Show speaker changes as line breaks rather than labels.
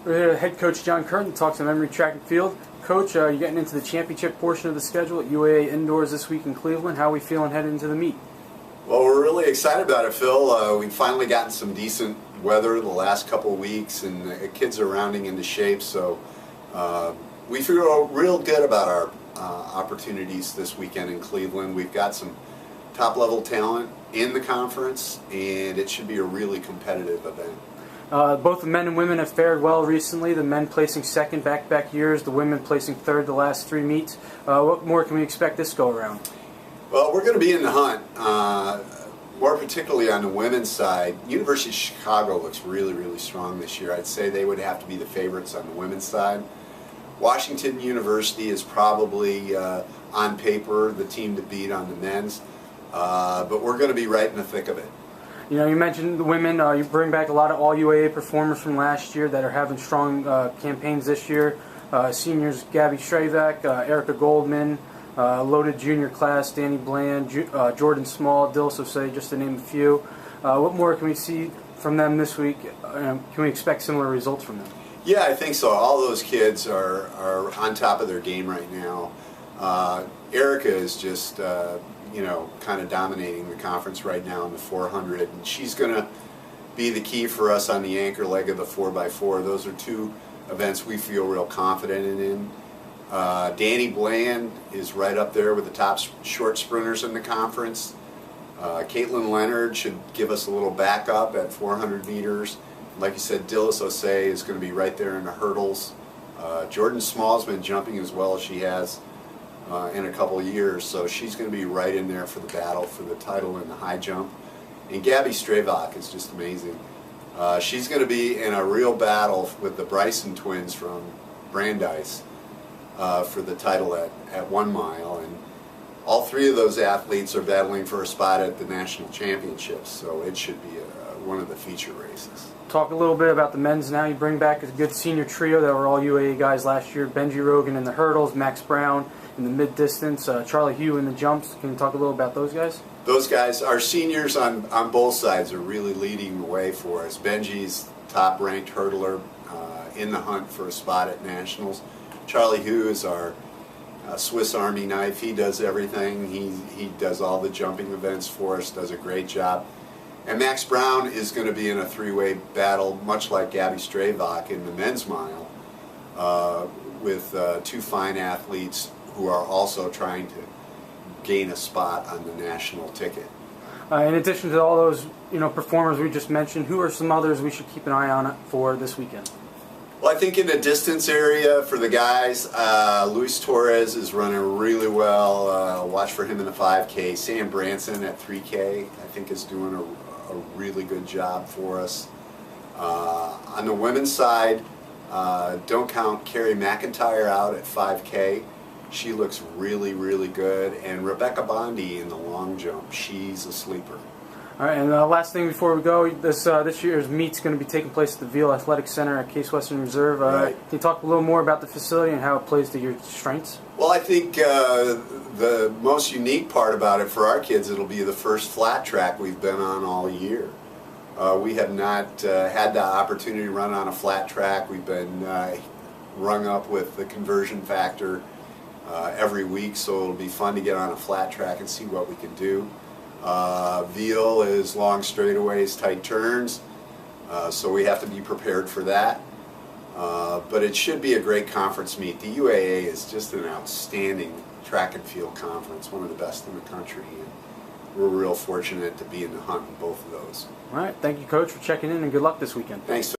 We're here with head coach John Curtin to talk some Emory track and field. Coach, you're getting into the championship portion of the schedule at UAA indoors this week in Cleveland. How are we feeling headed into the meet?
Well, we're really excited about it, Phil. We've finally gotten some decent weather the last couple of weeks, and the kids are rounding into shape, so we feel real good about our opportunities this weekend in Cleveland. We've got some top-level talent in the conference, and it should be a really competitive event.
Both the men and women have fared well recently, the men placing second back-to-back years, the women placing third the last three meets. What more can we expect this go-around?
Well, we're going to be in the hunt, more particularly on the women's side. University of Chicago looks really, really strong this year. I'd say they would have to be the favorites on the women's side. Washington University is probably, on paper, the team to beat on the men's, but we're going to be right in the thick of it.
You know, you mentioned the women. You bring back a lot of all UAA performers from last year that are having strong campaigns this year. Seniors Gabby Stravak, Erica Goldman, loaded junior class, Danny Bland, Jordan Small, Dill Sosay, just to name a few. What more can we see from them this week? Can we expect similar results from them?
Yeah, I think so. All those kids are on top of their game right now. Erica is just kind of dominating the conference right now in the 400, and she's going to be the key for us on the anchor leg of the 4x4. Those are two events we feel real confident in. Danny Bland is right up there with the top short sprinters in the conference. Caitlin Leonard should give us a little backup at 400 meters. Like you said, Dill Sosay is going to be right there in the hurdles. Jordan Small's been jumping as well as she has in a couple of years, so she's going to be right in there for the battle for the title in the high jump. And Gabby Stravak is just amazing. She's going to be in a real battle with the Bryson twins from Brandeis for the title at 1 mile, and all three of those athletes are battling for a spot at the national championships, so it should be one of the feature races.
Talk a little bit about the men's now. You bring back a good senior trio that were all UAA guys last year. Benji Rogan in the hurdles, Max Brown in the mid-distance, Charlie Hugh in the jumps. Can you talk a little about those guys?
Those guys, our seniors on both sides are really leading the way for us. Benji's top-ranked hurdler in the hunt for a spot at nationals. Charlie Hugh is our Swiss Army knife. He does everything. He does all the jumping events for us, does a great job. And Max Brown is going to be in a three-way battle, much like Gabby Stravak in the men's mile, with two fine athletes who are also trying to gain a spot on the national ticket.
In addition to all those performers we just mentioned, who are some others we should keep an eye on for this weekend?
Well, I think in the distance area for the guys, Luis Torres is running really well. Watch for him in the 5K. Sam Branson at 3K, I think, is doing a really good job for us. On the women's side, don't count Carrie McIntyre out at 5K. She looks really, really good. And Rebecca Bondi in the long jump, she's a sleeper.
All right, and last thing before we go, this year's meet's going to be taking place at the Veal Athletic Center at Case Western Reserve.
Right.
Can you talk a little more about the facility and how it plays to your strengths?
Well, I think the most unique part about it for our kids, it'll be the first flat track we've been on all year. We have not had the opportunity to run on a flat track. We've been rung up with the conversion factor every week, so it'll be fun to get on a flat track and see what we can do. Veal is long straightaways, tight turns, so we have to be prepared for that. But it should be a great conference meet. The UAA is just an outstanding track and field conference, one of the best in the country, and we're real fortunate to be in the hunt in both of those.
All right, thank you, Coach, for checking in, and good luck this weekend.
Thanks.